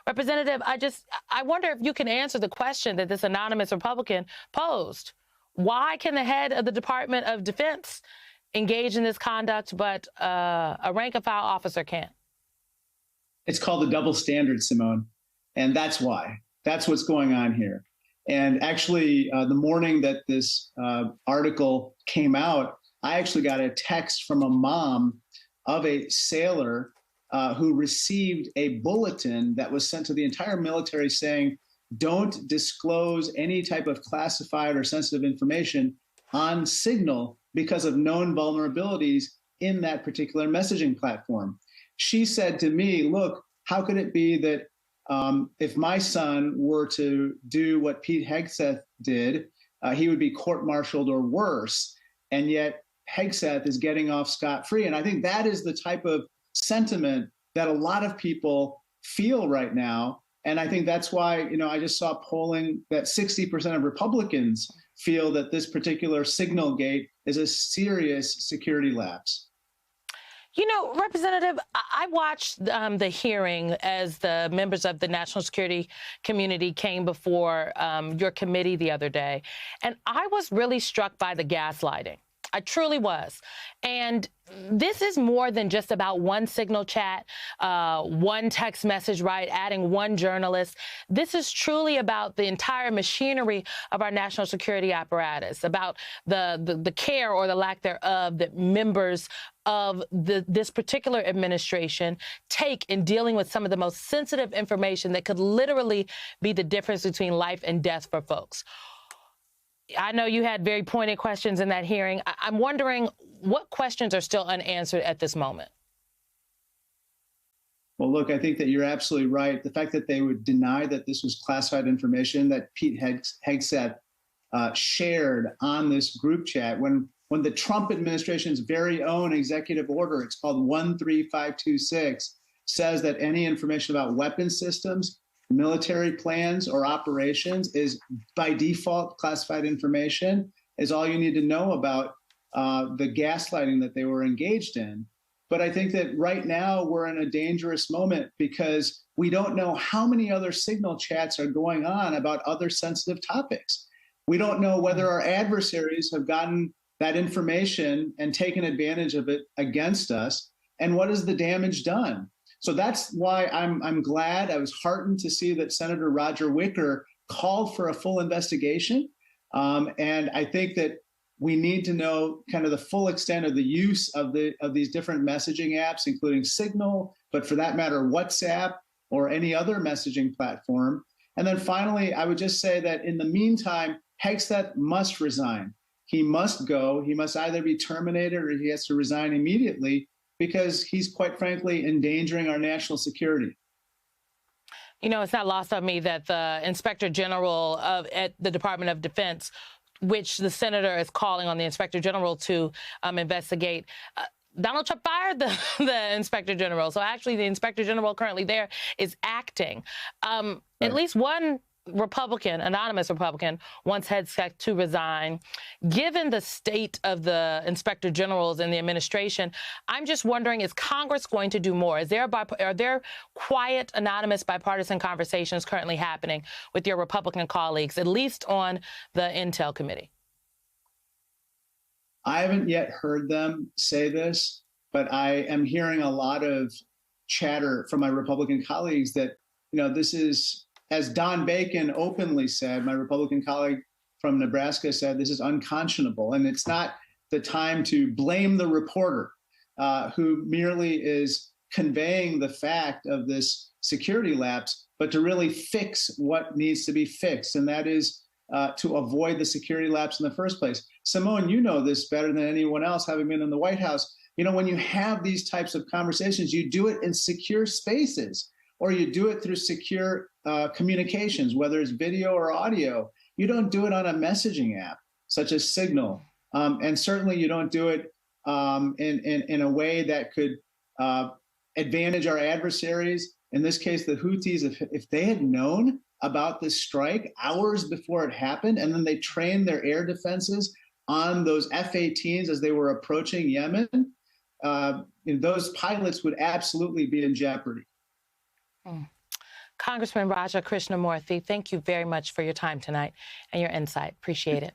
Representative, I wonder if you can answer the question that this anonymous Republican posed. Why can the head of the Department of Defense engage in this conduct, but a rank and file officer can't? It's called the double standard, Simone. And that's why. That's what's going on here. And actually, the morning that this article came out, I actually got a text from a mom of a sailor who received a bulletin that was sent to the entire military saying, don't disclose any type of classified or sensitive information on Signal because of known vulnerabilities in that particular messaging platform. She said to me, look, how could it be that if my son were to do what Pete Hegseth did, he would be court-martialed or worse, and yet Hegseth is getting off scot-free. And I think that is the type of sentiment that a lot of people feel right now. And I think that's why, I just saw polling that 60% of Republicans feel that this particular Signal gate is a serious security lapse. Representative, I watched the hearing as the members of the national security community came before your committee the other day, and I was really struck by the gaslighting. I truly was. And this is more than just about one Signal chat, one text message, right? Adding one journalist. This is truly about the entire machinery of our national security apparatus, about the care or the lack thereof that members of this particular administration take in dealing with some of the most sensitive information that could literally be the difference between life and death for folks. I know you had very pointed questions in that hearing. I'm wondering what questions are still unanswered at this moment. Well, look, I think that you're absolutely right. The fact that they would deny that this was classified information that Pete Hegseth shared on this group chat when the Trump administration's very own executive order, it's called 13526, says that any information about weapon systems, military plans or operations is by default classified information, is all you need to know about the gaslighting that they were engaged in. But I think that right now we're in a dangerous moment because we don't know how many other Signal chats are going on about other sensitive topics. We don't know whether our adversaries have gotten that information and taken advantage of it against us, and what is the damage done? So that's why I'm glad. I was heartened to see that Senator Roger Wicker called for a full investigation. And I think that we need to know kind of the full extent of the use of these different messaging apps, including Signal, but for that matter, WhatsApp or any other messaging platform. And then finally, I would just say that in the meantime, Hegseth must resign. He must go. He must either be terminated or he has to resign immediately, because he's quite frankly endangering our national security. It's not lost on me that the Inspector General at the Department of Defense, which the senator is calling on the Inspector General to investigate, Donald Trump fired the Inspector General. So actually the Inspector General currently there is acting. Right. At least one Republican, anonymous Republican, wants Hegseth to resign. Given the state of the inspector generals in the administration, I'm just wondering, is Congress going to do more? Are there quiet, anonymous, bipartisan conversations currently happening with your Republican colleagues, at least on the Intel Committee? I haven't yet heard them say this, but I am hearing a lot of chatter from my Republican colleagues that, this is, as Don Bacon openly said, my Republican colleague from Nebraska said, this is unconscionable. And it's not the time to blame the reporter who merely is conveying the fact of this security lapse, but to really fix what needs to be fixed. And that is to avoid the security lapse in the first place. Simone, you know this better than anyone else, having been in the White House. When you have these types of conversations, you do it in secure spaces, or you do it through secure communications, whether it's video or audio. You don't do it on a messaging app such as Signal. And certainly you don't do it in a way that could advantage our adversaries. In this case, the Houthis, if they had known about this strike hours before it happened, and then they trained their air defenses on those F-18s as they were approaching Yemen, those pilots would absolutely be in jeopardy. Congressman Raja Krishnamurthy, thank you very much for your time tonight and your insight. Appreciate it.